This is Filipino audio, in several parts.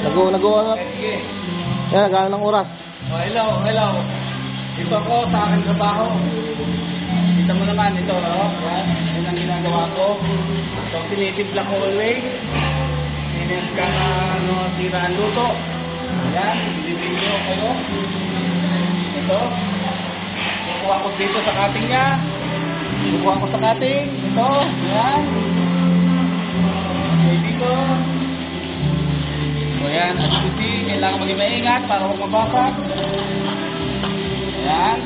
Ano? Sige. Yan, gano'n ng oras. Oh, hello. Ito ako sa aking trabaho. Kita mo naman ito, no? Yan ang ginagawa ko. So, tinitipla ko always. Minit ka na, tira ang luto. Yan, bibigyan ko kayo. Ito. Kukuha ko dito sa cutting niya. Kukuha ko sa cutting. Ito, yan. Okay, dito. So, yan, as you see, kailangan maging maingat para huwag mabasag. Ayan.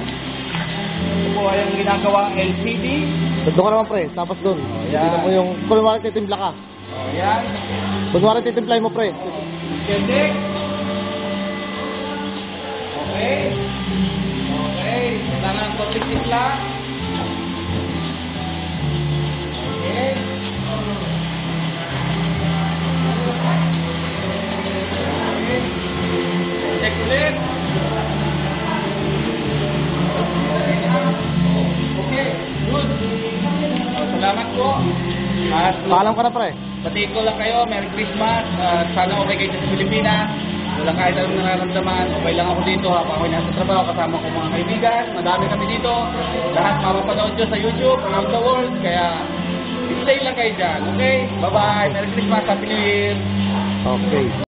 Ito po ay yung ginagawa LCD. Doon ka naman pre, tapos doon. Yan. Tignan mo yung, kunwari titimpla ka. Ayan. Kunwari titimplay mo pre. Check. Okay. Kailangan ko timpla. Okay. Check ulit. Okay, good. Salamat po. At Paalam ka na pre. batiin ko lang kayo, Merry Christmas. Sana okay kayo sa Pilipinas. Wala kahit anong nararamdaman. Okay lang ako dito habang ako'y nasa trabaho. Kasama ko mga kaibigan. Madami kami dito. Lahat mapapanood nyo sa YouTube around the world. Kaya stay lang kayo dyan. Okay? Bye-bye. Merry Christmas. Happy New Year. Okay.